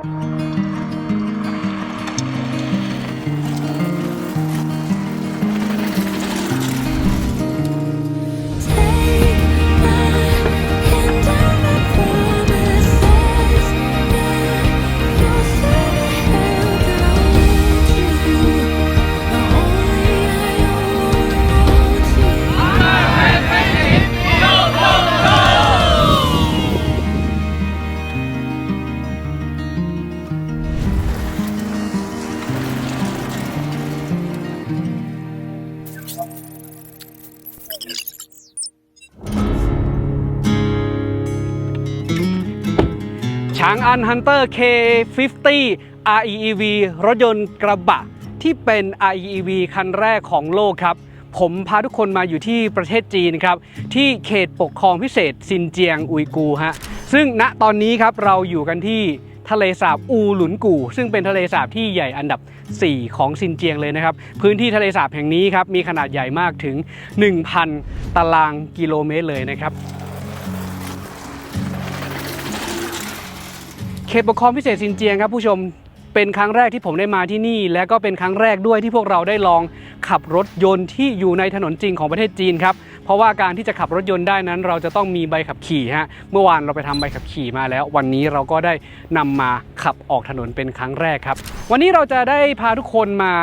ช้างอัน Hunter K50 REEV รถยนต์กระบะที่เป็น REEV คันแรกของโลกครับผมพาทุกคนมาอยู่ที่ประเทศจีนครับที่เขตปกครองพิเศษซินเจียงอุยกูร์ฮะซึ่งณตอนนี้ครับเราอยู่กันที่ทะเลสาบอูหลุนกู่ซึ่งเป็นทะเลสาบที่ใหญ่อันดับ4ของซินเจียงเลยนะครับพื้นที่ทะเลสาบแห่งนี้ครับมีขนาดใหญ่มากถึง 1,000 ตารางกิโลเมตรเลยนะครับเขตปกครองพิเศษซินเจียงครับผู้ชมเป็นครั้งแรกที่ผมได้มาที่นี่และก็เป็นครั้งแรกด้วยที่พวกเราได้ลองขับรถยนต์ที่อยู่ในถนนจริงของประเทศจีนครับเพราะว่าการที่จะขับรถยนต์ได้นั้นเราจะต้องมีใบขับขี่ฮะเมื่อวานเราไปทำใบขับขี่มาแล้ววันนี้เราก็ได้นำมาขับออกถนนเป็นครั้งแรกครับวันนี้เราจะได้พาทุกคนมา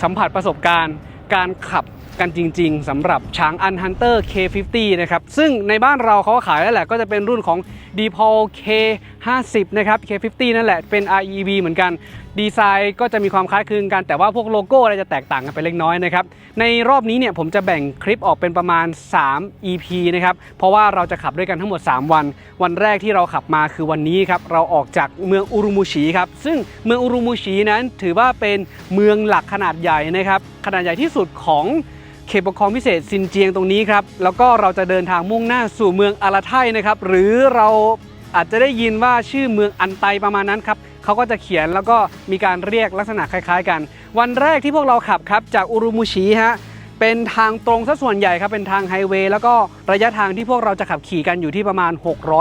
สัมผัสประสบการณ์การขับกันจริงๆสำหรับช้างอัน Hunter K50 นะครับซึ่งในบ้านเราเขาก็ขายแล้วแหละก็จะเป็นรุ่นของ D-Pol K50 นะครับ K50 นั่นแหละเป็น REEV เหมือนกันดีไซน์ก็จะมีความคล้ายคลึงกันแต่ว่าพวกโลโก้อะไรจะแตกต่างกันไปเล็กน้อยนะครับในรอบนี้เนี่ยผมจะแบ่งคลิปออกเป็นประมาณ3 EP นะครับเพราะว่าเราจะขับด้วยกันทั้งหมด3วันวันแรกที่เราขับมาคือวันนี้ครับเราออกจากเมืองอุรุมูชิครับซึ่งเมืองอุรุมูชินั้นถือว่าเป็นเมืองหลักขนาดใหญ่นะครับขนาดใหญ่ที่สุดของเขตปกครองพิเศษซินเจียงตรงนี้ครับแล้วก็เราจะเดินทางมุ่งหน้าสู่เมืองอาราไทนะครับหรือเราอาจจะได้ยินว่าชื่อเมืองอันไตประมาณนั้นครับเขาก็จะเขียนแล้วก็มีการเรียกลักษณะคล้ายๆกันวันแรกที่พวกเราขับครับจากอุรุมูชิฮะเป็นทางตรงซะส่วนใหญ่ครับเป็นทางไฮเวย์แล้วก็ระยะทางที่พวกเราจะขับขี่กันอยู่ที่ประมาณ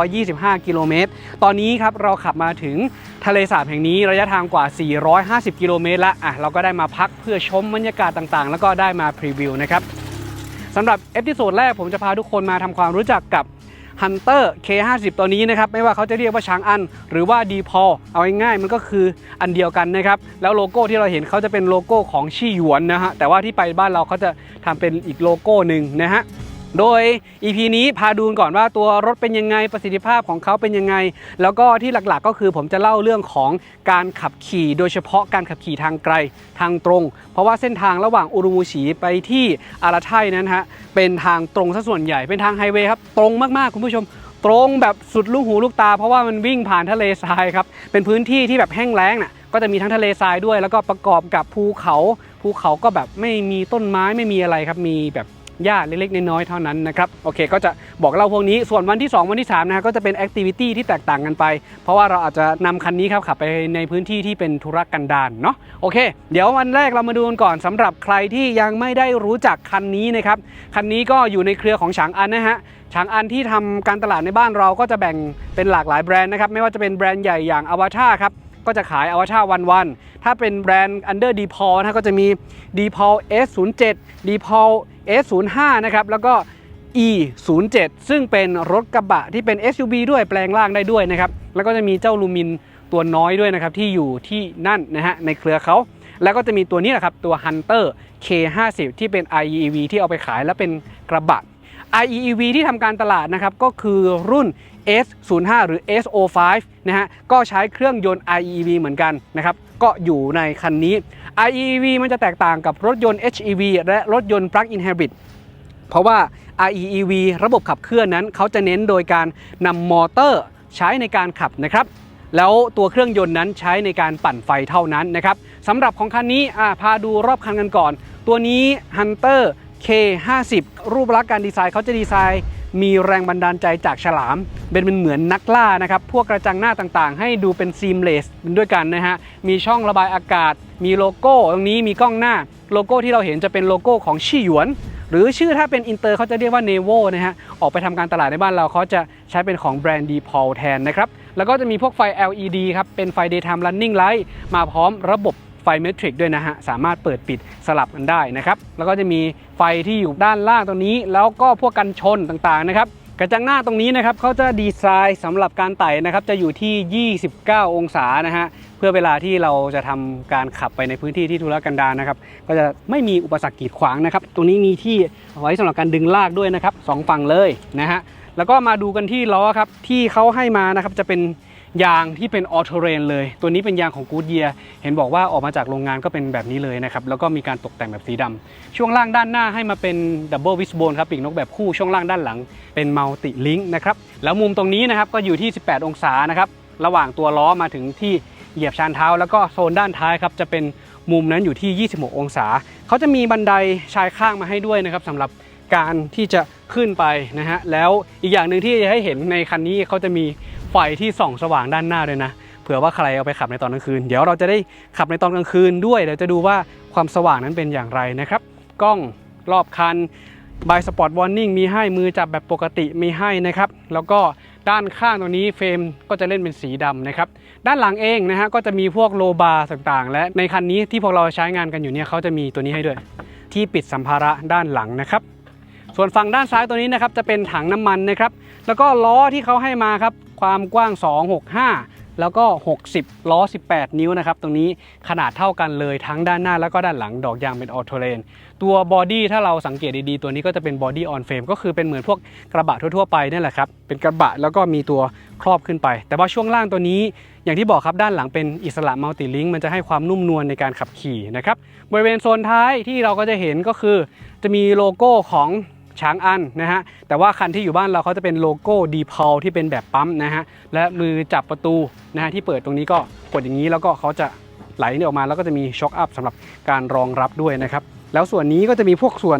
625กิโลเมตรตอนนี้ครับเราขับมาถึงทะเลสาบแห่งนี้ระยะทางกว่า450กิโลเมตรละเราก็ได้มาพักเพื่อชมบรรยากาศต่างๆแล้วก็ได้มาพรีวิวนะครับสำหรับเอพิโซดแรกผมจะพาทุกคนมาทำความรู้จักกับHunter K50 ตัวนี้นะครับไม่ว่าเขาจะเรียกว่าช้างอันหรือว่า D-Pol เอาง่ายๆมันก็คืออันเดียวกันนะครับแล้วโลโก้ที่เราเห็นเขาจะเป็นโลโก้ของชี่หยวนนะฮะแต่ว่าที่ไปบ้านเราเขาจะทำเป็นอีกโลโก้หนึ่งนะฮะโดย EP นี้พาดูก่อนว่าตัวรถเป็นยังไงประสิทธิภาพของเขาเป็นยังไงแล้วก็ที่หลักๆก็คือผมจะเล่าเรื่องของการขับขี่โดยเฉพาะการขับขี่ทางไกลทางตรงเพราะว่าเส้นทางระหว่างอุรุมูชิไปที่อาราไทนั้นฮะเป็นทางตรงซะส่วนใหญ่เป็นทางไฮเวย์ครับตรงมากๆคุณผู้ชมตรงแบบสุดลูกหูลูกตาเพราะว่ามันวิ่งผ่านทะเลทรายครับเป็นพื้นที่ที่แบบแห้งแล้งน่ะก็จะมีทั้งทะเลทรายด้วยแล้วก็ประกอบกับภูเขาก็แบบไม่มีต้นไม้ไม่มีอะไรครับมีแบบหญ้าเล็กๆน้อยๆเท่านั้นนะครับโอเคก็จะบอกเล่าพวกนี้ส่วนวันที่2วันที่3นะฮะก็จะเป็นแอคทิวิตี้ที่แตกต่างกันไปเพราะว่าเราอาจจะนำคันนี้ครับขับไปในพื้นที่ที่เป็นธุรกันดารเนาะโอเคเดี๋ยววันแรกเรามาดูกันก่อนสำหรับใครที่ยังไม่ได้รู้จักคันนี้นะครับคันนี้ก็อยู่ในเครือของฉางอันนะฮะฉางอันที่ทำการตลาดในบ้านเราก็จะแบ่งเป็นหลากหลายแบรนด์นะครับไม่ว่าจะเป็นแบรนด์ใหญ่อย่างอวตารครับก็จะขายอวตารวันถ้าเป็นแบรนด์ Under D-Pol นะก็จะมี D-Pol S07 D-Pol S05 นะครับแล้วก็ E07 ซึ่งเป็นรถกระบะที่เป็น SUV ด้วยแปลงร่างได้ด้วยนะครับแล้วก็จะมีเจ้าลูมินตัวน้อยด้วยนะครับที่อยู่ที่นั่นนะฮะในเครือเขาแล้วก็จะมีตัวนี้แหละครับตัว Hunter K50 ที่เป็น REEV ที่เอาไปขายและเป็นกระบะ REEV ที่ทำการตลาดนะครับก็คือรุ่น S05 หรือ SO5 นะฮะก็ใช้เครื่องยนต์ REEV เหมือนกันนะครับก็อยู่ในคันนี้ REEV มันจะแตกต่างกับรถยนต์ HEV และรถยนต์ Plug-in Hybrid เพราะว่า REEV ระบบขับเคลื่อนนั้นเขาจะเน้นโดยการนำมอเตอร์ใช้ในการขับนะครับแล้วตัวเครื่องยนต์นั้นใช้ในการปั่นไฟเท่านั้นนะครับสำหรับของคันนี้พาดูรอบคันกันก่อนตัวนี้ Hunter K50 รูปลักษณ์การดีไซน์เขาจะดีไซน์มีแรงบันดาลใจจากฉลามเป็นเหมือนนักล่านะครับพวกกระจังหน้าต่างๆให้ดูเป็นซีมเลสด้วยกันนะฮะมีช่องระบายอากาศมีโลโก้ตรงนี้มีกล้องหน้าโลโก้ที่เราเห็นจะเป็นโลโก้ของชี่หยวนหรือชื่อถ้าเป็นอินเตอร์เขาจะเรียกว่า Nevo นะฮะออกไปทำการตลาดในบ้านเราเขาจะใช้เป็นของแบรนด์ D-Pol แทนนะครับ แล้วก็จะมีพวกไฟ LED ครับเป็นไฟ Daytime Running Light มาพร้อมระบบไฟเมทริกด้วยนะฮะสามารถเปิดปิดสลับกันได้นะครับแล้วก็จะมีไฟที่อยู่ด้านล่างตรงนี้แล้วก็พวกกันชนต่างๆนะครับกระจังหน้าตรงนี้นะครับเขาจะดีไซน์สำหรับการไต่นะครับจะอยู่ที่29องศานะฮะเพื่อเวลาที่เราจะทำการขับไปในพื้นที่ที่ทุรกันดารนะครับก็จะไม่มีอุปสรรคกีดขวางนะครับตรงนี้มีที่ไว้สำหรับการดึงลากด้วยนะครับ2ฝั่งเลยนะฮะแล้วก็มาดูกันที่ล้อครับที่เขาให้มานะครับจะเป็นยางที่เป็นออโตเรนเลยตัวนี้เป็นยางของ Goodyear เห็นบอกว่าออกมาจากโรงงานก็เป็นแบบนี้เลยนะครับแล้วก็มีการตกแต่งแบบสีดำช่วงล่างด้านหน้าให้มาเป็นดับเบิลวิสโบนครับปีกนกแบบคู่ช่วงล่างด้านหลังเป็นมัลติลิงก์นะครับแล้วมุมตรงนี้นะครับก็อยู่ที่18องศานะครับระหว่างตัวล้อมาถึงที่เหยียบชานเท้าแล้วก็โซนด้านท้ายครับจะเป็นมุมนั้นอยู่ที่26องศาเขาจะมีบันไดชายข้างมาให้ด้วยนะครับสำหรับการที่จะขึ้นไปนะฮะแล้วอีกอย่างหนึ่งที่จะให้เห็นในคันนี้เขาจะมีไฟที่ส่องสว่างด้านหน้าด้วยนะเผื่อว่าใครเอาไปขับในตอนกลางคืนเดี๋ยวเราจะได้ขับในตอนกลางคืนด้วยเดี๋ยวจะดูว่าความสว่างนั้นเป็นอย่างไรนะครับกล้องรอบคันบายสปอร์ตวอร์นิ่งมีให้มือจับแบบปกติมีให้นะครับแล้วก็ด้านข้างตรงนี้เฟรมก็จะเล่นเป็นสีดำนะครับด้านหลังเองนะฮะก็จะมีพวกโลบาร์ต่างๆและในคันนี้ที่พวกเราใช้งานกันอยู่เนี่ยเขาจะมีตัวนี้ให้ด้วยที่ปิดสัมภาระด้านหลังนะครับส่วนฝั่งด้านซ้ายตัวนี้นะครับจะเป็นถังน้ำมันนะครับแล้วก็ล้อที่เขาให้มาครับความกว้าง265แล้วก็60ล้อ18นิ้วนะครับตรงนี้ขนาดเท่ากันเลยทั้งด้านหน้าแล้วก็ด้านหลังดอกยางเป็นออโตเรนตัวบอดี้ถ้าเราสังเกตดีๆตัวนี้ก็จะเป็นบอดี้ออนเฟรมก็คือเป็นเหมือนพวกกระบะทั่วๆไปนี่แหละครับเป็นกระบะแล้วก็มีตัวครอบขึ้นไปแต่ว่าช่วงล่างตัวนี้อย่างที่บอกครับด้านหลังเป็นอิสระมัลติลิงก์มันจะให้ความนุ่มนวลในการขับขี่นะครับบริเวณโซนท้ายที่เราก็จะเห็นก็คือจะมีโลโก้ของช้างอันนะฮะแต่ว่าคันที่อยู่บ้านเราเขาจะเป็นโลโก้ดีพอลที่เป็นแบบปั๊มนะฮะและมือจับประตูนะฮะที่เปิดตรงนี้ก็กดอย่างนี้แล้วก็เขาจะไหลออกมาแล้วก็จะมีช็อคอัพสำหรับการรองรับด้วยนะครับแล้วส่วนนี้ก็จะมีพวกส่วน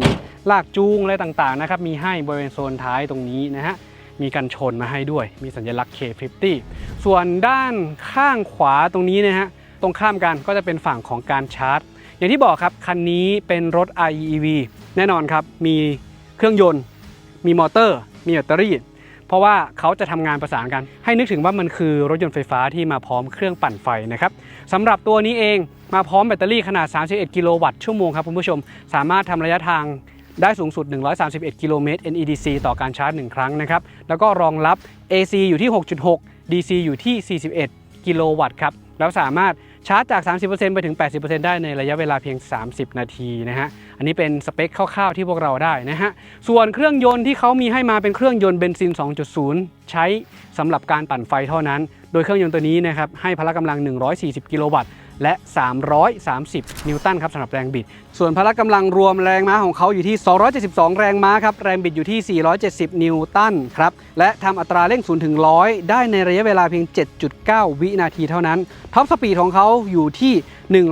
ลากจูงอะไรต่างๆนะครับมีให้บริเวณโซนท้ายตรงนี้นะฮะมีกันชนมาให้ด้วยมีสัญลักษณ์ K50 ส่วนด้านข้างขวาตรงนี้นะฮะตรงข้ามกันก็จะเป็นฝั่งของการชาร์จอย่างที่บอกครับคันนี้เป็นรถ IEV แน่นอนครับมีเครื่องยนต์มีมอเตอร์มีแบตเตอรี่เพราะว่าเขาจะทำงานประสานกันให้นึกถึงว่ามันคือรถยนต์ไฟฟ้าที่มาพร้อมเครื่องปั่นไฟนะครับสำหรับตัวนี้เองมาพร้อมแบตเตอรี่ขนาด31กิโลวัตต์ชั่วโมงครับคุณผู้ชมสามารถทำระยะทางได้สูงสุด131กิโลเมตร NEDC ต่อการชาร์จ1ครั้งนะครับแล้วก็รองรับ AC อยู่ที่ 6.6 DC อยู่ที่41กิโลวัตต์ครับแล้วสามารถชาร์จจาก 30% ไปถึง 80% ได้ในระยะเวลาเพียง30นาทีนะฮะอันนี้เป็นสเปคคร่าวๆที่พวกเราได้นะฮะส่วนเครื่องยนต์ที่เขามีให้มาเป็นเครื่องยนต์เบนซิน 2.0 ใช้สำหรับการปั่นไฟเท่านั้นโดยเครื่องยนต์ตัวนี้นะครับให้พละกำลัง140กิโลวัตต์และ330นิวตันครับสำหรับแรงบิดส่วนพละกำลังรวมแรงม้าของเขาอยู่ที่272แรงม้าครับแรงบิดอยู่ที่470นิวตันครับและทำอัตราเร่ง0ถึง100ได้ในระยะเวลาเพียง 7.9 วินาทีเท่านั้นท็อปสปีดของเขาอยู่ที่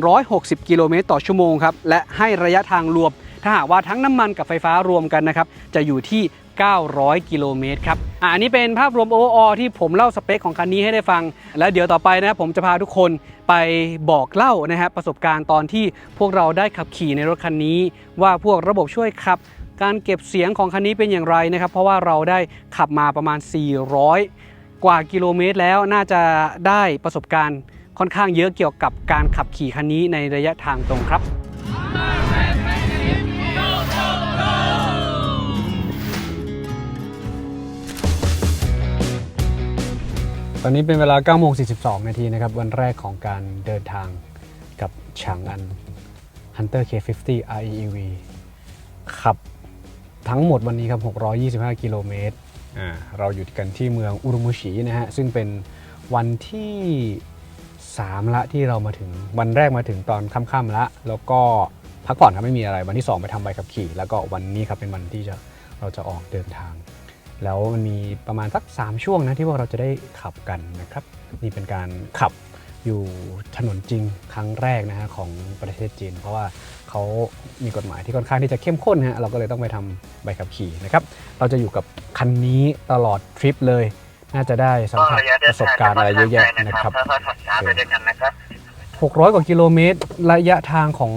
160กิโลเมตรต่อชั่วโมงครับและให้ระยะทางรวมถ้าหากว่าทั้งน้ำมันกับไฟฟ้ารวมกันนะครับจะอยู่ที่900กิโลเมตรครับอันนี้เป็นภาพรวม overall ที่ผมเล่าสเปคของคันนี้ให้ได้ฟังและเดี๋ยวต่อไปนะผมจะพาทุกคนไปบอกเล่านะฮะประสบการณ์ตอนที่พวกเราได้ขับขี่ในรถคันนี้ว่าพวกระบบช่วยขับการเก็บเสียงของคันนี้เป็นอย่างไรนะครับเพราะว่าเราได้ขับมาประมาณ400กว่ากิโลเมตรแล้วน่าจะได้ประสบการณ์ค่อนข้างเยอะเกี่ยวกับการขับขี่คันนี้ในระยะทางตรงครับตอนนี้เป็นเวลา 9:42 นาทีนะครับวันแรกของการเดินทางกับฉางอัน Hunter K50 REEV ขับทั้งหมดวันนี้ครับ625กิโลเมตรเราอยู่กันที่เมืองอุรุมุชินะฮะซึ่งเป็นวันที่3ละที่เรามาถึงวันแรกมาถึงตอนค่ำๆแล้วก็พักผ่อนครับไม่มีอะไรวันที่2ไปทำใบขับขี่แล้วก็วันนี้ครับเป็นวันที่เราจะออกเดินทางแล้วมันมีประมาณสัก3ช่วงนะที่พวกเราจะได้ขับกันนะครับนี่เป็นการขับอยู่ถนนจริงครั้งแรกนะฮะของประเทศจีนเพราะว่าเขามีกฎหมายที่ค่อนข้างที่จะเข้มข้นฮะเราก็เลยต้องไปทำใบขับขี่นะครับเราจะอยู่กับคันนี้ตลอดทริปเลยน่าจะได้สัมผัสประสบการณ์อะไรเยอะแยะนะครับ600 กว่ากิโลเมตรระยะทางของ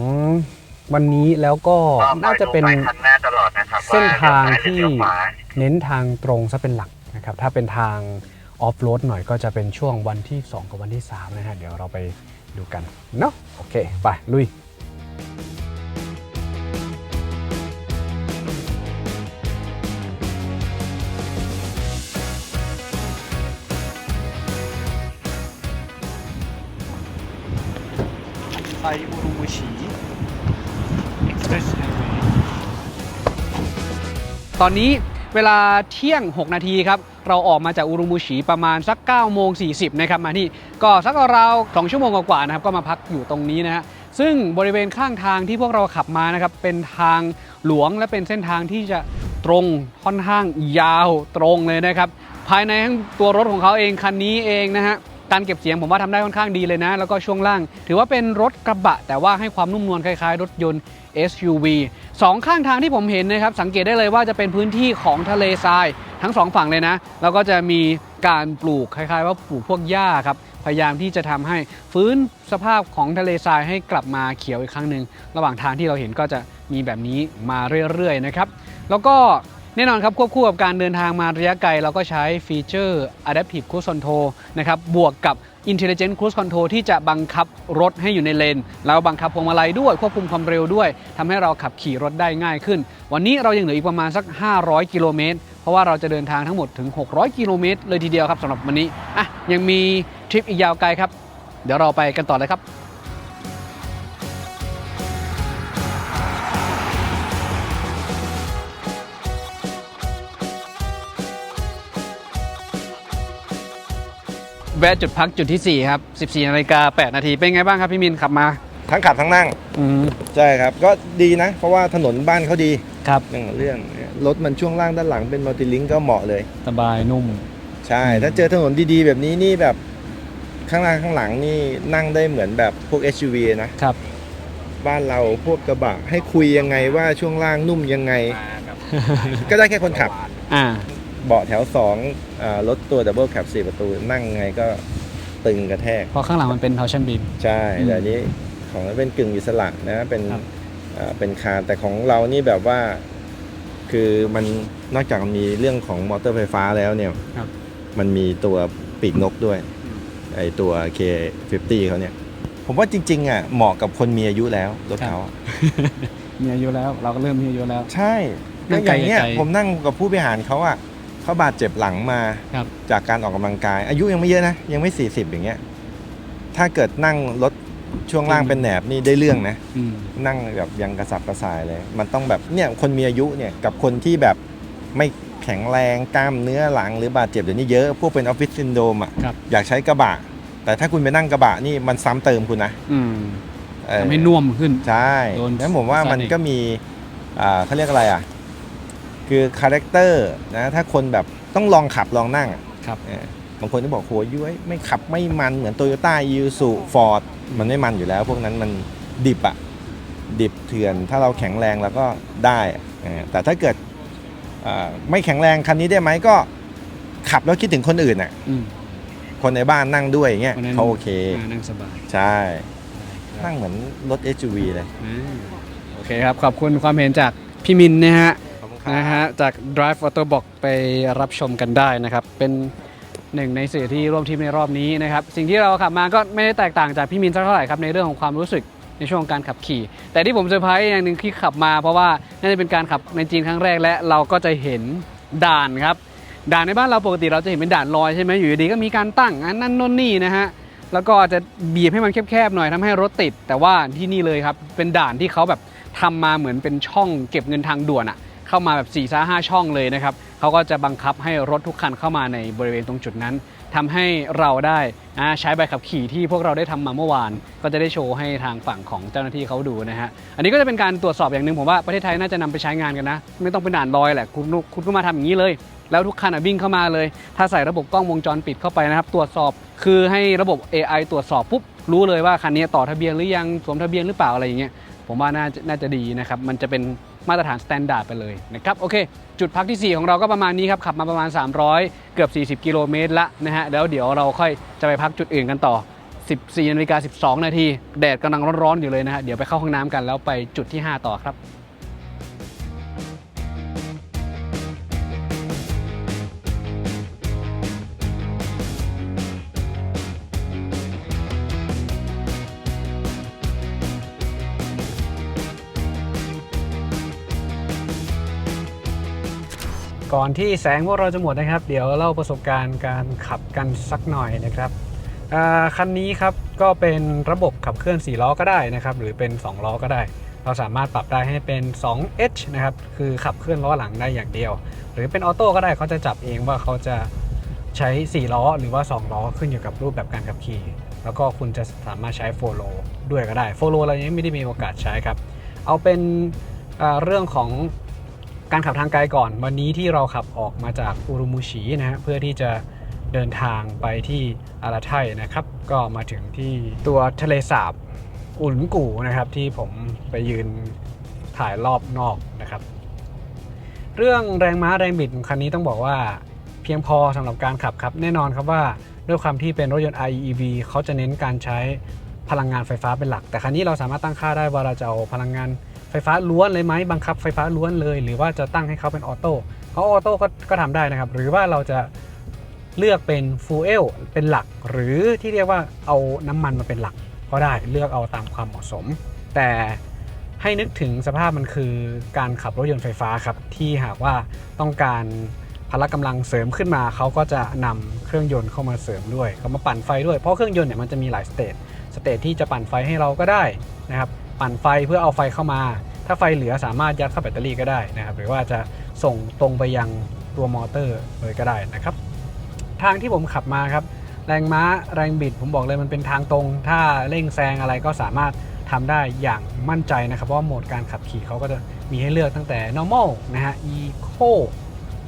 วันนี้แล้วก็น่าจะเป็นเส้นทางที่เน้นทางตรงซะเป็นหลักนะครับถ้าเป็นทาง ออฟโรดหน่อยก็จะเป็นช่วงวันที่ 2 กับวันที่ 3 นะฮะเดี๋ยวเราไปดูกันเนาะโอเคไปลุยไปอุรุมุชิเอ็กซ์เพรสไฮเวย์ตอนนี้เวลาเที่ยง 6 นาทีครับเราออกมาจากอุรุมุชิประมาณสัก 9:40 นะครับมาที่ก็สักราว2 ชั่วโมงกว่าๆนะครับก็มาพักอยู่ตรงนี้นะฮะซึ่งบริเวณข้างทางที่พวกเราขับมานะครับเป็นทางหลวงและเป็นเส้นทางที่จะตรงค่อนข้างยาวตรงเลยนะครับภายในตัวรถของเขาเองคันนี้เองนะฮะการเก็บเสียงผมว่าทำได้ค่อนข้างดีเลยนะแล้วก็ช่วงล่างถือว่าเป็นรถกระบะแต่ว่าให้ความนุ่มนวลคล้ายๆรถยนต์ SUV 2 ข้างทางที่ผมเห็นนะครับสังเกตได้เลยว่าจะเป็นพื้นที่ของทะเลทรายทั้ง2 ฝั่งเลยนะแล้วก็จะมีการปลูกคล้ายๆว่าปลูกพวกหญ้าครับพยายามที่จะทำให้ฟื้นสภาพของทะเลทรายให้กลับมาเขียวอีกครั้งหนึ่งระหว่างทางที่เราเห็นก็จะมีแบบนี้มาเรื่อยๆนะครับแล้วก็แน่นอนครับควบคู่กับการเดินทางมาระยะไกลเราก็ใช้ฟีเจอร์ Adaptive Cruise Control นะครับบวกกับ Intelligent Cruise Control ที่จะบังคับรถให้อยู่ในเลนแล้วบังคับพวงมาลัยด้วยควบคุมความเร็วด้วยทำให้เราขับขี่รถได้ง่ายขึ้นวันนี้เรายังเหลืออีกประมาณสัก500 กิโลเมตรเพราะว่าเราจะเดินทางทั้งหมดถึง600 กิโลเมตรเลยทีเดียวครับสำหรับวันนี้ยังมีทริปอีกยาวไกลครับเดี๋ยวเราไปกันต่อเลยครับแวะจุดพักจุดที่4ครับ 14:08 นาทีเป็นไงบ้างครับพี่มินขับมาทั้งขับทั้งนั่งใช่ครับก็ดีนะเพราะว่าถนนบ้านเขาดีครับเรื่องรถมันช่วงล่างด้านหลังเป็นมัลติลิงก์ก็เหมาะเลยสบายนุ่มใช่ถ้าเจอถนนดีๆแบบนี้นี่แบบข้างหน้าข้างหลังนี่นั่งได้เหมือนแบบพวก SUV นะครับบ้านเราพวกกระบะให้คุยยังไงว่าช่วงล่างนุ่มยังไงก็ได้แค่คนขับเบาะแถว2รถตัวดับเบิลแคป4 ประตูนั่งไงก็ตึงกระแทกเพราะข้างหลังมันเป็นทาวชั่นบีมใช่แต่นี้ของเราเป็นกึ่งอิสระนะเป็นคาร์แต่ของเรานี่แบบว่าคือมันนอกจากมีเรื่องของมอเตอร์ไฟฟ้าแล้วเนี่ยมันมีตัวปีกนกด้วยไอตัว K50 เขาเนี่ยผมว่าจริงๆอ่ะเหมาะกับคนมีอายุแล้วรถเขามีอายุแล้วเราก็เริ่มมีอายุแล้วใช่ก็อย่างเงี้ยผมนั่งกับผู้บริหารเขาอ่ะเขาบาดเจ็บหลังมาจากการออกกำลังกายอายุยังไม่เยอะนะยังไม่40อย่างเงี้ยถ้าเกิดนั่งรถช่วงล่างเป็นแหนบนี่ได้เรื่องนะนั่งแบบยังกระสับกระส่ายเลยมันต้องแบบเนี่ยคนมีอายุเนี่ยกับคนที่แบบไม่แข็งแรงกล้ามเนื้อหลังหรือบาดเจ็บเดี๋ยวนี้เยอะพวกเป็นออฟฟิศซินโดรมอ่ะอยากใช้กระบะแต่ถ้าคุณไปนั่งกระบะนี่มันซ้ำเติมคุณนะทำให้น่วมขึ้นใช่แล้วผมว่ามันก็มีเขาเรียกอะไรอ่ะคือคาแรคเตอร์นะถ้าคนแบบต้องลองขับลองนั่งบางคนก็บอกโหยุ้ยไม่ขับไม่มันเหมือนโตโยต้ายูสุฟอร์ดมันไม่มันอยู่แล้วพวกนั้นมันดิบอะดิบเถื่อนถ้าเราแข็งแรงแล้วก็ได้แต่ถ้าเกิดไม่แข็งแรงคันนี้ได้ไหมก็ขับแล้วคิดถึงคนอื่นอะคนในบ้านนั่งด้วยอย่างเงี้ยเขาโอเคนั่งสบายใช่นั่งเหมือนรถ SUV เลยโอเคครับขอบคุณความเห็นจากพี่มินนะฮะจาก Drive Auto Box ไปรับชมกันได้นะครับเป็นหนึ่งในสื่อที่ร่วมทีมในรอบนี้นะครับสิ่งที่เราขับมาก็ไม่ได้แตกต่างจากพี่มินสักเท่าไหร่ครับในเรื่องของความรู้สึกในช่วงการขับขี่แต่ที่ผมเซอร์ไพรส์อย่างหนึ่งที่ขับมาเพราะว่าน่าจะเป็นการขับในจีนครั้งแรกและเราก็จะเห็นด่านครับด่านในบ้านเราปกติเราจะเห็นเป็นด่านลอยใช่ไหมอยู่ดีก็มีการตั้งนั่นโน่นนี่นะฮะแล้วก็จะบีบให้มันแคบๆหน่อยทำให้รถติดแต่ว่าที่นี่เลยครับเป็นด่านที่เขาแบบทำมาเหมือนเป็นช่องเก็บเงินทางด่วนอะเข้ามาแบบ4-5 ช่องเลยนะครับเขาก็จะบังคับให้รถทุกคันเข้ามาในบริเวณตรงจุดนั้นทำให้เราได้ใช้ใบขับขี่ที่พวกเราได้ทำมาเมื่อวานก็จะได้โชว์ให้ทางฝั่งของเจ้าหน้าที่เขาดูนะฮะอันนี้ก็จะเป็นการตรวจสอบอย่างหนึ่งผมว่าประเทศไทยน่าจะนำไปใช้งานกันนะไม่ต้องเป็นด่านลอยแหละคุณก็มาทำอย่างนี้เลยแล้วทุกคันวิ่งเข้ามาเลยถ้าใส่ระบบกล้องวงจรปิดเข้าไปนะครับตรวจสอบคือให้ระบบ AI ตรวจสอบปุ๊บรู้เลยว่าคันนี้ต่อทะเบียนหรือยังสวมทะเบียนหรือเปล่าอะไรอย่างเงี้ยผมว่าน่าจะดีนะครับมันจะเป็นมาตรฐานสแตนดาร์ดไปเลยนะครับโอเคจุดพักที่4ของเราก็ประมาณนี้ครับขับมาประมาณ300เกือบ40 กิโลเมตรละนะฮะแล้วเดี๋ยวเราค่อยจะไปพักจุดอื่นกันต่อ 14:12 นาทีแดดกำลังร้อนๆอยู่เลยนะฮะเดี๋ยวไปเข้าห้องน้ำกันแล้วไปจุดที่5ต่อครับ ก่อนที่แสงพวกเราจะหมดนะครับเดี๋ยวเล่าประสบการณ์การขับกันสักหน่อยนะครับคันนี้ครับก็เป็นระบบขับเคลื่อน4ล้อก็ได้นะครับหรือเป็น2ล้อก็ได้เราสามารถปรับได้ให้เป็น 2H นะครับคือขับเคลื่อนล้อหลังได้อย่างเดียวหรือเป็นออโต้ก็ได้เขาจะจับเองว่าเขาจะใช้4ล้อหรือว่า2ล้อขึ้นอยู่กับรูปแบบการขับขี่แล้วก็คุณจะสามารถใช้โฟโลด้วยก็ได้โฟโลเรายังไม่ได้มีโอกาสใช้ครับเอาเป็นเรื่องของการขับทางไกลก่อนวันนี้ที่เราขับออกมาจากอุรุมุชินะฮะเพื่อที่จะเดินทางไปที่อาราไทนะครับก็มาถึงที่ตัวทะเลสาบอุนกูนะครับที่ผมไปยืนถ่ายรอบนอกนะครับเรื่องแรงม้าแรงบิดของคันนี้ต้องบอกว่าเพียงพอสำหรับการขับครับแน่นอนครับว่าด้วยความที่เป็นรถยนต์ IEV เขาจะเน้นการใช้พลังงานไฟฟ้าเป็นหลักแต่คันนี้เราสามารถตั้งค่าได้ว่าเราจะเอาพลังงานไฟฟ้าล้วนเลยไหมบังคับไฟฟ้าล้วนเลยหรือว่าจะตั้งให้เขาเป็นออโต้เขาออโต้ก็ทำได้นะครับหรือว่าเราจะเลือกเป็นฟูเอลเป็นหลักหรือที่เรียกว่าเอาน้ำมันมาเป็นหลักก็ได้เลือกเอาตามความเหมาะสมแต่ให้นึกถึงสภาพมันคือการขับรถยนต์ไฟฟ้าครับที่หากว่าต้องการพละกำลังเสริมขึ้นมาเขาก็จะนำเครื่องยนต์เข้ามาเสริมด้วยเขามาปั่นไฟด้วยเพราะเครื่องยนต์เนี่ยมันจะมีหลายสเตจที่จะปั่นไฟให้เราก็ได้นะครับปั่นไฟเพื่อเอาไฟเข้ามาถ้าไฟเหลือสามารถยัดเข้าแบตเตอรี่ก็ได้นะครับหรือว่าจะส่งตรงไปยังตัวมอเตอร์เลยก็ได้นะครับทางที่ผมขับมาครับแรงม้าแรงบิดผมบอกเลยมันเป็นทางตรงถ้าเร่งแซงอะไรก็สามารถทำได้อย่างมั่นใจนะครับเพราะว่าโหมดการขับขี่เขาก็จะมีให้เลือกตั้งแต่ normal นะฮะ eco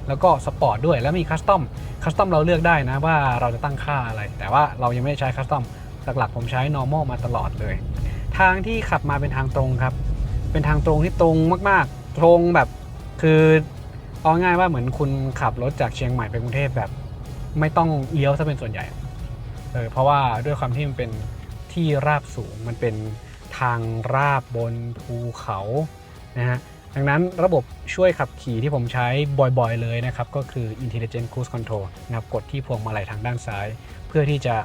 แล้วก็ sport ด้วยแล้วมี custom เราเลือกได้นะว่าเราจะตั้งค่าอะไรแต่ว่าเรายังไม่ได้ใช้ custom หลักๆผมใช้ normal มาตลอดเลยทางที่ขับมาเป็นทางตรงครับเป็นทางตรงที่ตรงมากๆตรงแบบคือเอาง่ายว่าเหมือนคุณขับรถจากเชียงใหม่ไปกรุงเทพแบบไม่ต้องเลี้ยวซะเป็นส่วนใหญ่เพราะว่าด้วยความที่มันเป็นที่ราบสูงมันเป็นทางราบบนภูเขานะฮะดังนั้นระบบช่วยขับขี่ที่ผมใช้บ่อยๆเลยนะครับก็คือ Intelligent Cruise Control นะครับกดที่พวงมาลัยทางด้านซ้ายเพื่อที่จะ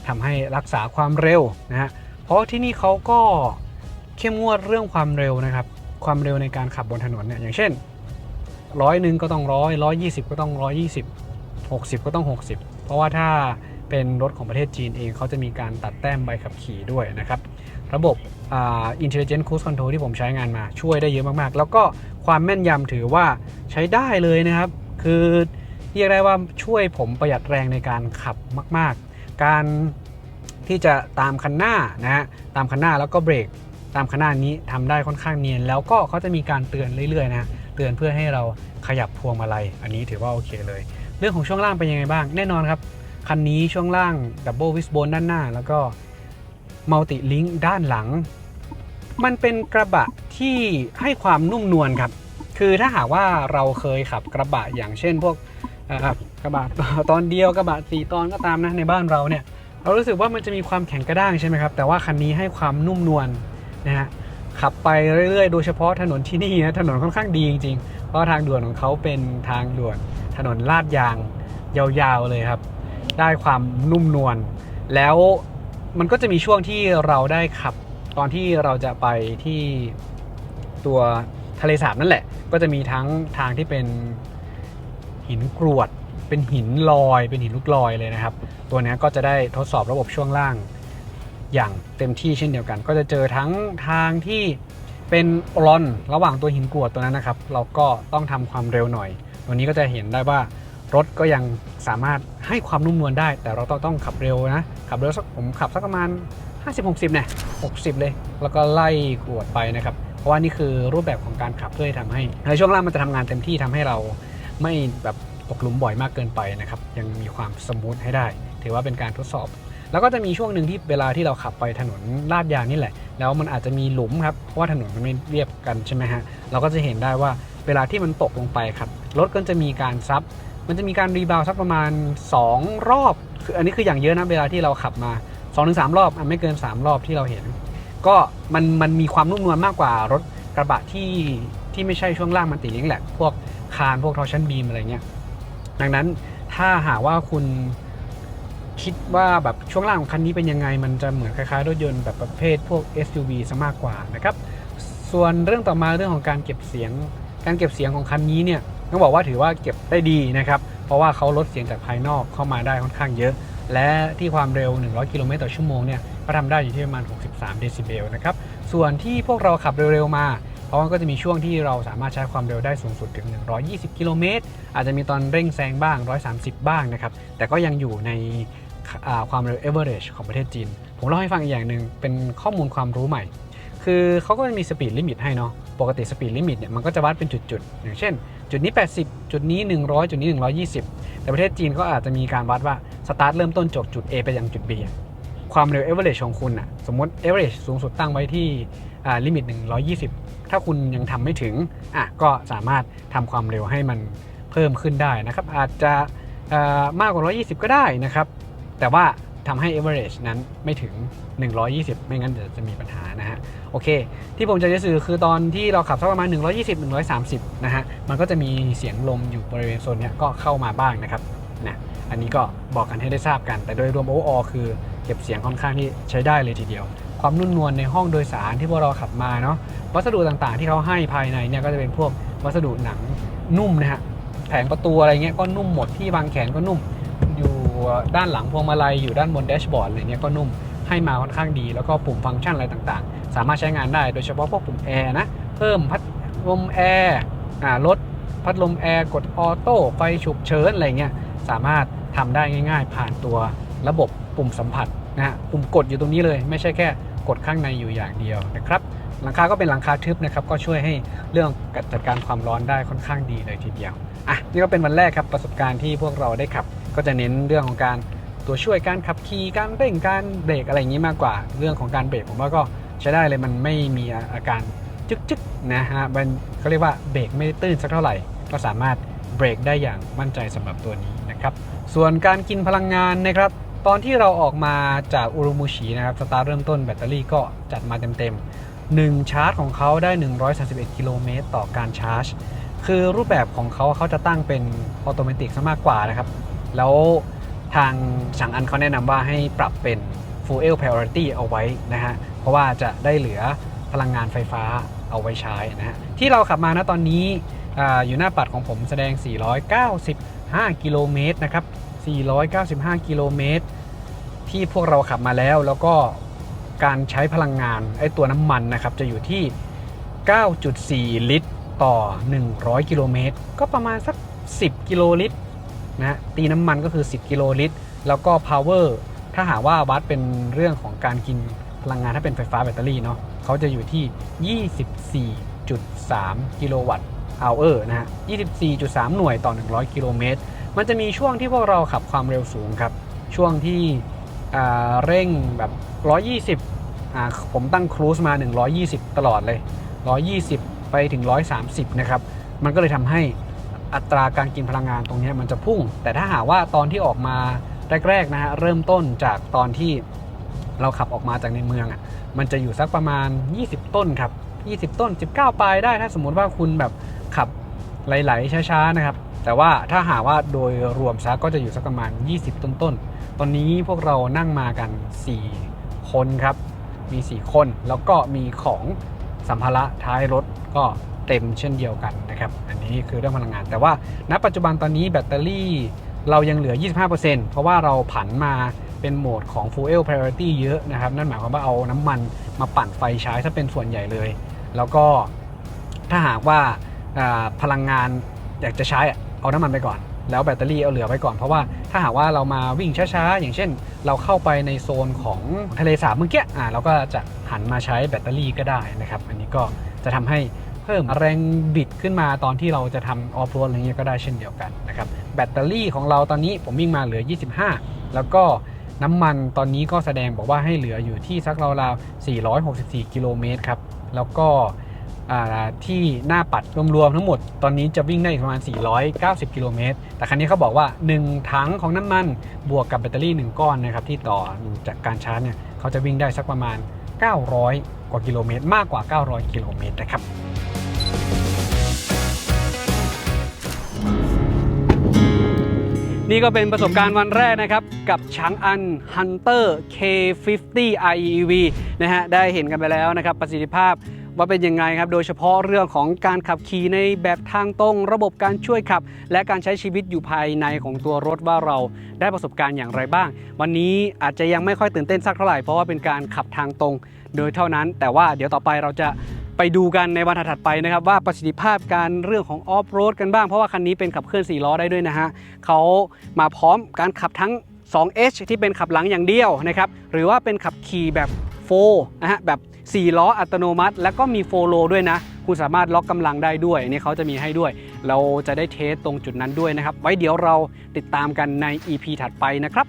ทำให้รักษาความเร็วนะฮะเพราะที่นี่เขาก็เข้มงวดเรื่องความเร็วนะครับความเร็วในการขับบนถนนเนี่ยอย่างเช่น100ก็ต้อง120ก็ต้อง120 60ก็ต้อง60เพราะว่าถ้าเป็นรถของประเทศจีนเองเขาจะมีการตัดแต้มใบขับขี่ด้วยนะครับระบบIntelligent Cruise Control ที่ผมใช้งานมาช่วยได้เยอะมากๆแล้วก็ความแม่นยำถือว่าใช้ได้เลยนะครับคือเรียกได้ว่าช่วยผมประหยัดแรงในการขับมากๆการที่จะตามคันหน้านะฮะตามคันหน้าแล้วก็เบรกตามคันหน้านี้ทำได้ค่อนข้างเนียนแล้วก็เขาจะมีการเตือนเรื่อยๆนะเตือนเพื่อให้เราขยับพวงมาลัยอันนี้ถือว่าโอเคเลยเรื่องของช่วงล่างเป็นยังไงบ้างแน่นอนครับคันนี้ช่วงล่าง Double Wishbone ด้านหน้าแล้วก็Multi Link ด้านหลังมันเป็นกระบะที่ให้ความนุ่มนวลครับคือถ้าหากว่าเราเคยขับกระบะอย่างเช่นพวกกระบะตอนเดียวกระบะ4ตอนก็ตามนะในบ้านเราเนี่ยเรารู้สึกว่ามันจะมีความแข็งกระด้างใช่ไหมครับแต่ว่าคันนี้ให้ความนุ่มนวลนะฮะขับไปเรื่อยๆโดยเฉพาะถนนที่นี่นะถนนค่อนข้างดีจริงๆเพราะทางด่วนของเขาเป็นทางด่วนถนนลาดยางยาวๆเลยครับได้ความนุ่มนวลแล้วมันก็จะมีช่วงที่เราได้ขับตอนที่เราจะไปที่ตัวทะเลสาบนั่นแหละก็จะมีทั้งทางที่เป็นหินกรวดเป็นหินลอยเป็นหินลูกลอยเลยนะครับตัวนี้ก็จะได้ทดสอบระบบช่วงล่างอย่างเต็มที่เช่นเดียวกันก็จะเจอทั้งทางที่เป็นรอนระหว่างตัวหินกรวดตัวนั้นนะครับเราก็ต้องทำความเร็วหน่อยตัวนี้ก็จะเห็นได้ว่ารถก็ยังสามารถให้ความนุ่มนวลได้แต่เราต้องขับเร็วนะขับเร็วผมขับสักประมาณ50-60เนี่ย60เลยแล้วก็ไล่กรวดไปนะครับเพราะว่านี่คือรูปแบบของการขับเพื่อทำให้ในช่วงล่างมันจะทำงานเต็มที่ทำให้เราไม่แบบตกหลุมบ่อยมากเกินไปนะครับยังมีความสมูทให้ได้ถือว่าเป็นการทดสอบแล้วก็จะมีช่วงหนึ่งที่เวลาที่เราขับไปถนนลาดยางนี่แหละแล้วมันอาจจะมีหลุมครับเพราะว่าถนนมันไม่เรียบกันใช่ไหมฮะเราก็จะเห็นได้ว่าเวลาที่มันตกลงไปครับรถก็จะมีการซับมันจะมีการรีบาวสักประมาณ2รอบคืออันนี้คืออย่างเยอะนะเวลาที่เราขับมา 2-3 รอบไม่เกิน3รอบที่เราเห็นก็มันมีความนุ่มนวลมากกว่ารถกระบะที่ไม่ใช่ช่วงล่างมันติลิงก์แหละพวกคานพวกทอร์ชันบีมอะไรเงี้ยดังนั้นถ้าหากว่าคุณคิดว่าแบบช่วงล่างของคันนี้เป็นยังไงมันจะเหมือนคล้ายๆรถยนต์แบบประเภทพวก SUV ซะมากกว่านะครับส่วนเรื่องต่อมาเรื่องของการเก็บเสียงของคันนี้เนี่ย ต้องบอกว่าถือว่าเก็บได้ดีนะครับเพราะว่าเขาลดเสียงจากภายนอกเข้ามาได้ค่อนข้างเยอะและที่ความเร็ว100กิโลเมตรต่อชั่วโมงเนี่ยก็ทำได้อยู่ที่ประมาณ63เดซิเบลนะครับส่วนที่พวกเราขับเร็วๆมาเพราะว่าก็จะมีช่วงที่เราสามารถใช้ความเร็วได้สูงสุดถึง120กิโลเมตรอาจจะมีตอนเร่งแซงบ้าง130บ้างนะครับแต่ก็ยังอยู่ในความเร็ว average ของประเทศจีนผมเล่าให้ฟังอีกอย่างหนึ่งเป็นข้อมูลความรู้ใหม่คือเขาก็จะมีสปีดลิมิตให้เนาะปกติสปีดลิมิตเนี่ยมันก็จะวัดเป็นจุดๆอย่างเช่นจุดนี้80จุดนี้100จุดนี้120แต่ประเทศจีนก็อาจจะมีการวัดว่าสตาร์ทเริ่มต้นจากจุด A ไปยังจุด B ความเร็ว average ของคุณอะสมมติ average สูงสุดตั้งไว้ที่ลิมิต120ถ้าคุณยังทำไม่ถึงก็สามารถทำความเร็วให้มันเพิ่มขึ้นได้นะครับอาจจะมากกว่า120ก็ได้นะครับแต่ว่าทำให้ average นั้นไม่ถึง120ไม่งั้นเดี๋ยวจะมีปัญหานะฮะโอเคที่ผมจะสื่อคือตอนที่เราขับสักประมาณ120 130นะฮะมันก็จะมีเสียงลมอยู่บริเวณโซนนี้ก็เข้ามาบ้างนะครับนะอันนี้ก็บอกกันให้ได้ทราบกันแต่โดยรวม overall คือเก็บเสียงค่อนข้างที่ใช้ได้เลยทีเดียวความนุ่มนวลในห้องโดยสารที่พวกเราขับมาเนาะวัสดุต่างๆที่เขาให้ภายในเนี่ยก็จะเป็นพวกวัสดุหนังนุ่มนะฮะแผงประตูอะไรเงี้ยก็นุ่มหมดที่บางแขนก็นุ่มอยู่ด้านหลังพวงมาลัยอยู่ด้านบนแดชบอร์ดอะไรเงี้ยก็นุ่มให้มาค่อนข้างดีแล้วก็ปุ่มฟังก์ชันอะไรต่างๆสามารถใช้งานได้โดยเฉพาะพวกปุ่มแอร์นะเพิ่มพัดลมแอร์ลดพัดลมแอร์กดออโต้ไฟฉุกเฉินอะไรเงี้ยสามารถทำได้ง่ายๆผ่านตัวระบบปุ่มสัมผัสนะฮะปุ่มกดอยู่ตรงนี้เลยไม่ใช่แค่กดข้างในอยู่อย่างเดียวนะครับหลังคาก็เป็นหลังคาทึบนะครับก็ช่วยให้เรื่องจัดการความร้อนได้ค่อนข้างดีเลยทีเดียวนี่ก็เป็นวันแรกครับประสบการณ์ที่พวกเราได้ขับก็จะเน้นเรื่องของการตัวช่วยการขับขี่การเร่งการเบรกอะไรอย่างนี้มากกว่าเรื่องของการเบรกผมว่าก็ใช้ได้เลยมันไม่มีอาการจึ๊กๆนะฮะมันเขาเรียกว่าเบรกไม่ตื้นสักเท่าไหร่ก็สามารถเบรกได้อย่างมั่นใจสำหรับตัวนี้นะครับส่วนการกินพลังงานนะครับตอนที่เราออกมาจากอุรุมูชินะครับสตาร์ทเริ่มต้นแบตเตอรี่ก็จัดมาเต็มๆ1ชาร์จของเขาได้131กิโลเมตรต่อการชาร์จคือรูปแบบของเขาจะตั้งเป็นออโตเมติกซะมากกว่านะครับแล้วทางฉางอันเขาแนะนำว่าให้ปรับเป็น Fuel Priority เอาไว้นะฮะเพราะว่าจะได้เหลือพลังงานไฟฟ้าเอาไว้ใช้นะฮะที่เราขับมานะตอนนี้อยู่หน้าปัดของผมแสดง495กิโลเมตรนะครับ495กิโลเมตรที่พวกเราขับมาแล้วก็การใช้พลังงานไอ้ตัวน้ำมันนะครับจะอยู่ที่ 9.4 ลิตรต่อ100กิโลเมตรก็ประมาณสัก10กิโลลิตรนะตีน้ำมันก็คือ10กิโลลิตรแล้วก็ power ถ้าหากว่าวัดเป็นเรื่องของการกินพลังงานถ้าเป็นไฟฟ้าแบตเตอรี่เนาะเขาจะอยู่ที่ 24.3 กิโลวัตต์อัลเออร์นะฮะ 24.3 หน่วยต่อ100กิโลเมตรมันจะมีช่วงที่พวกเราขับความเร็วสูงครับช่วงที่เร่งแบบ120ผมตั้งครูซมา120ตลอดเลย120ไปถึง130นะครับมันก็เลยทำให้อัตราการกินพลังงานตรงนี้มันจะพุ่งแต่ถ้าหากว่าตอนที่ออกมาแรกๆนะฮะเริ่มต้นจากตอนที่เราขับออกมาจากในเมืองมันจะอยู่สักประมาณ20ต้นครับ20ต้น19ปลายได้ถ้าสมมุติว่าคุณแบบขับไหลๆช้าๆนะครับแต่ว่าถ้าหากว่าโดยรวมซะก็จะอยู่สักประมาณ20ต้นตอนนี้พวกเรานั่งมากัน4คนครับมี4คนแล้วก็มีของสัมภาระท้ายรถก็เต็มเช่นเดียวกันนะครับอันนี้คือเรื่องพลังงานแต่ว่าณปัจจุบันตอนนี้แบตเตอรี่เรายังเหลือ 25% เพราะว่าเราผันมาเป็นโหมดของ Fuel Priority เยอะนะครับนั่นหมายความว่าเอาน้ำมันมาปั่นไฟใช้ถ้าเป็นส่วนใหญ่เลยแล้วก็ถ้าหากว่าพลังงานอยากจะใช้เอาน้ำมันไปก่อนแล้วแบตเตอรี่เอาเหลือไว้ก่อนเพราะว่าถ้าหากว่าเรามาวิ่งช้าๆอย่างเช่นเราเข้าไปในโซนของทะเลสาบเมื่อกี้เราก็จะหันมาใช้แบตเตอรี่ก็ได้นะครับอันนี้ก็จะทำให้เพิ่มแรงบิดขึ้นมาตอนที่เราจะทำออฟโรดอะไรเงี้ยก็ได้เช่นเดียวกันนะครับแบตเตอรี่ของเราตอนนี้ผมวิ่งมาเหลือ25แล้วก็น้ำมันตอนนี้ก็แสดงบอกว่าให้เหลืออยู่ที่สักราวๆ464กิโลเมตรครับแล้วก็ที่หน้าปัดรวมๆทั้งหมดตอนนี้จะวิ่งได้ประมาณ490กิโลเมตรแต่ครั้นี้เขาบอกว่า1ถังของน้ำมันบวกกับแบตเตอรี่1ก้อนนะครับที่ต่อจากการชาร์จเนี่ยเขาจะวิ่งได้สักประมาณ900กว่ากิโลเมตรมากกว่า900กิโลเมตรนะครับนี่ก็เป็นประสบการณ์วันแรกนะครับกับฉางอัน Hunter K50 IEV นะฮะได้เห็นกันไปแล้วนะครับประสิทธิภาพ ว่าเป็นยังไงครับโดยเฉพาะเรื่องของการขับขี่ในแบบทางตรงระบบการช่วยขับ และการใช้ชีวิตอยู่ภายในของตัวรถว่าเราได้ประสบการณ์อย่างไรบ้างวันนี้อาจจะยังไม่ค่อยตื่นเต้นสักเท่าไหร่เพราะว่าเป็นการขับทางตรงโดยเท่านั้นแต่ว่าเดี๋ยวต่อไปเราจะไปดูกันในวันถัดไปนะครับว่าประสิทธิภาพการเรื่องของออฟโรดกันบ้างเพราะว่าคันนี้เป็นขับเคลื่อน4ล้อได้ด้วยนะฮะเขามาพร้อมการขับทั้ง 2H ที่เป็นขับหลังอย่างเดียวนะครับหรือว่าเป็นขับขี่แบบ4นะฮะแบบ4ล้ออัตโนมัติแล้วก็มี4โลด้วยนะคุณสามารถล็อกกำลังได้ด้วยนี่เขาจะมีให้ด้วยเราจะได้เทสตรงจุดนั้นด้วยนะครับไว้เดี๋ยวเราติดตามกันใน EP ถัดไปนะครับ